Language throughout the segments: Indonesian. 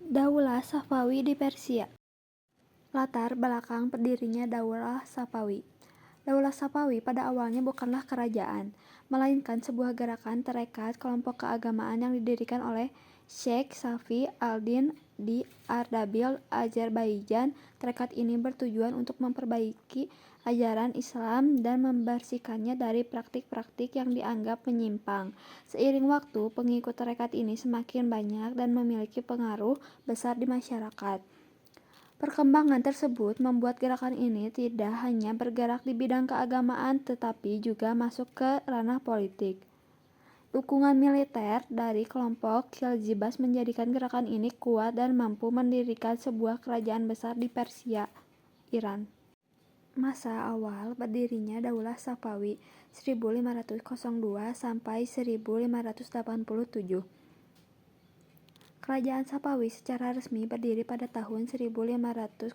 Daulah Safawi di Persia. Latar belakang berdirinya Daulah Safawi. Daulah Safawi pada awalnya bukanlah kerajaan, melainkan sebuah gerakan tarekat kelompok keagamaan yang didirikan oleh Sheikh Safi al-Din di Ardabil, Azerbaijan. Tarekat ini bertujuan untuk memperbaiki ajaran Islam dan membersihkannya dari praktik-praktik yang dianggap menyimpang. Seiring waktu, pengikut tarekat ini semakin banyak dan memiliki pengaruh besar di masyarakat. Perkembangan tersebut membuat gerakan ini tidak hanya bergerak di bidang keagamaan tetapi juga masuk ke ranah politik. Dukungan militer dari kelompok Khiljibas menjadikan gerakan ini kuat dan mampu mendirikan sebuah kerajaan besar di Persia, Iran. Masa awal berdirinya Daulah Safawi 1502 sampai 1587. Kerajaan Safawi secara resmi berdiri pada tahun 1502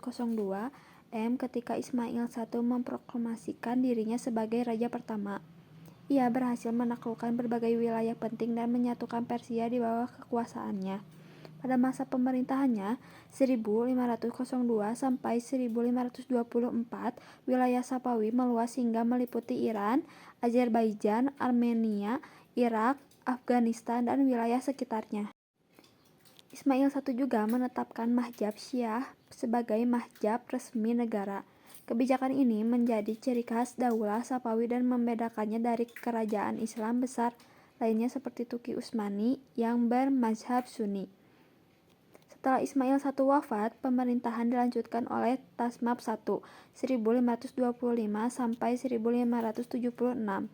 ketika Ismail I memproklamasikan dirinya sebagai raja pertama. Ia berhasil menaklukkan berbagai wilayah penting dan menyatukan Persia di bawah kekuasaannya. Pada masa pemerintahannya 1502 sampai 1524, wilayah Safawi meluas hingga meliputi Iran, Azerbaijan, Armenia, Irak, Afghanistan, dan wilayah sekitarnya. Ismail I juga menetapkan Mahjab Syiah sebagai mahjab resmi negara. Kebijakan ini menjadi ciri khas Daulah Safawi dan membedakannya dari kerajaan Islam besar lainnya seperti Turki Utsmani yang bermazhab Sunni. Setelah Ismail I wafat, pemerintahan dilanjutkan oleh Tasmap I 1525 sampai 1576.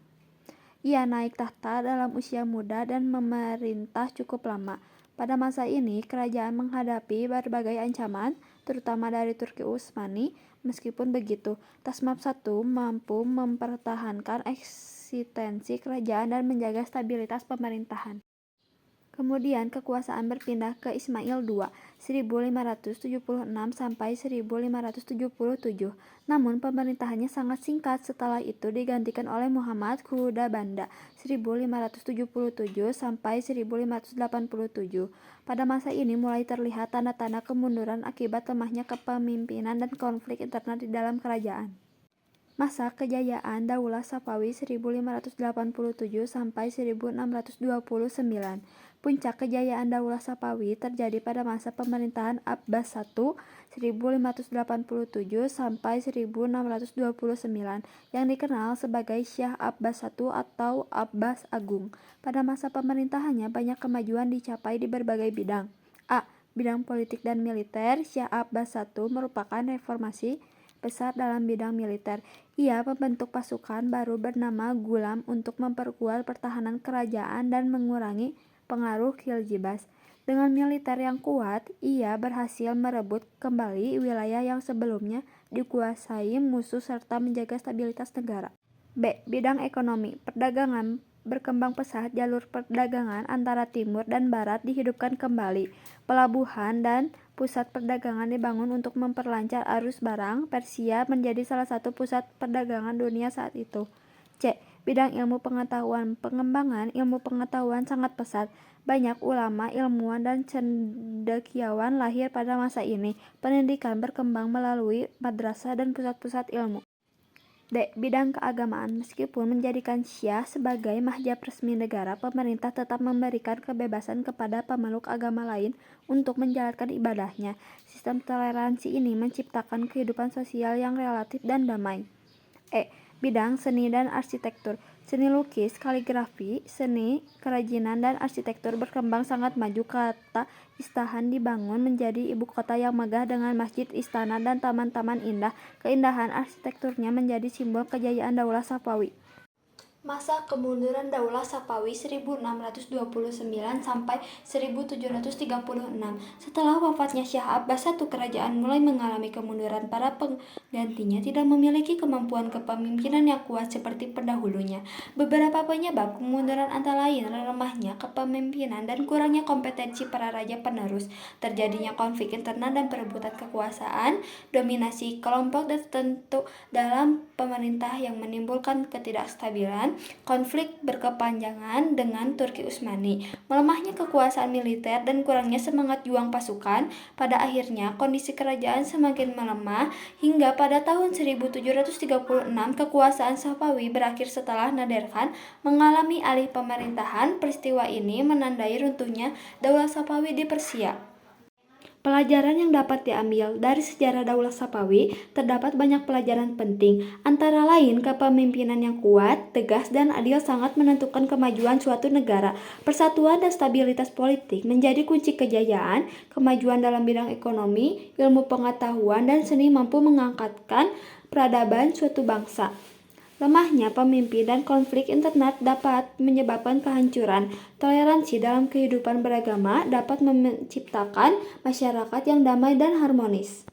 Ia naik tahta dalam usia muda dan memerintah cukup lama. Pada masa ini, kerajaan menghadapi berbagai ancaman, terutama dari Turki Utsmani. Meskipun begitu, Tasmap I mampu mempertahankan eksistensi kerajaan dan menjaga stabilitas pemerintahan. Kemudian kekuasaan berpindah ke Ismail II 1576 sampai 1577. Namun pemerintahannya sangat singkat. Setelah itu digantikan oleh Muhammad Khudabanda 1577 sampai 1587. Pada masa ini mulai terlihat tanda-tanda kemunduran akibat lemahnya kepemimpinan dan konflik internal di dalam kerajaan. Masa kejayaan Daulah Safawi 1587 sampai 1629. Puncak kejayaan Daulah Safawi terjadi pada masa pemerintahan Abbas I 1587 sampai 1629 yang dikenal sebagai Syah Abbas I atau Abbas Agung. Pada masa pemerintahannya banyak kemajuan dicapai di berbagai bidang. A. Bidang politik dan militer. Syah Abbas I merupakan reformasi besar dalam bidang militer. Ia membentuk pasukan baru bernama Gulam untuk memperkuat pertahanan kerajaan dan mengurangi pengaruh Khiljibas. Dengan militer yang kuat, ia berhasil merebut kembali wilayah yang sebelumnya dikuasai musuh serta menjaga stabilitas negara. B. Bidang ekonomi. Perdagangan berkembang pesat. Jalur perdagangan antara timur dan barat dihidupkan kembali. Pelabuhan dan pusat perdagangan dibangun untuk memperlancar arus barang. Persia menjadi salah satu pusat perdagangan dunia saat itu. C. Bidang ilmu pengetahuan. Pengembangan ilmu pengetahuan sangat pesat. Banyak ulama, ilmuwan, dan cendekiawan lahir pada masa ini. Pendidikan berkembang melalui madrasah dan pusat-pusat ilmu. D. Bidang keagamaan. Meskipun menjadikan Syiah sebagai mahjab resmi negara, pemerintah tetap memberikan kebebasan kepada pemeluk agama lain untuk menjalankan ibadahnya. Sistem toleransi ini menciptakan kehidupan sosial yang relatif dan damai. E. Bidang seni dan arsitektur. Seni lukis, kaligrafi, seni kerajinan, dan arsitektur berkembang sangat maju. Kota Isfahan dibangun menjadi ibu kota yang megah dengan masjid, istana, dan taman-taman indah. Keindahan arsitekturnya menjadi simbol kejayaan Daulah Safawi. Masa kemunduran Daulah Safawi 1629 sampai 1736. Setelah wafatnya Syah Abbas I, kerajaan mulai mengalami kemunduran. Para penggantinya tidak memiliki kemampuan kepemimpinan yang kuat seperti pendahulunya. Beberapa penyebab kemunduran antara lain lemahnya kepemimpinan dan kurangnya kompetensi para raja penerus, terjadinya konflik internal dan perebutan kekuasaan, dominasi kelompok tertentu dalam pemerintah yang menimbulkan ketidakstabilan, konflik berkepanjangan dengan Turki Utsmani, melemahnya kekuasaan militer dan kurangnya semangat juang pasukan. Pada akhirnya kondisi kerajaan semakin melemah hingga pada tahun 1736 kekuasaan Safawi berakhir setelah Nader Khan mengalami alih pemerintahan. Peristiwa ini menandai runtuhnya Daulah Safawi di Persia. Pelajaran yang dapat diambil dari sejarah Daulah Safawi terdapat banyak pelajaran penting, antara lain kepemimpinan yang kuat, tegas, dan adil sangat menentukan kemajuan suatu negara. Persatuan dan stabilitas politik menjadi kunci kejayaan. Kemajuan dalam bidang ekonomi, ilmu pengetahuan, dan seni mampu mengangkatkan peradaban suatu bangsa. Lemahnya pemimpin dan konflik internal dapat menyebabkan kehancuran. Toleransi dalam kehidupan beragama dapat menciptakan masyarakat yang damai dan harmonis.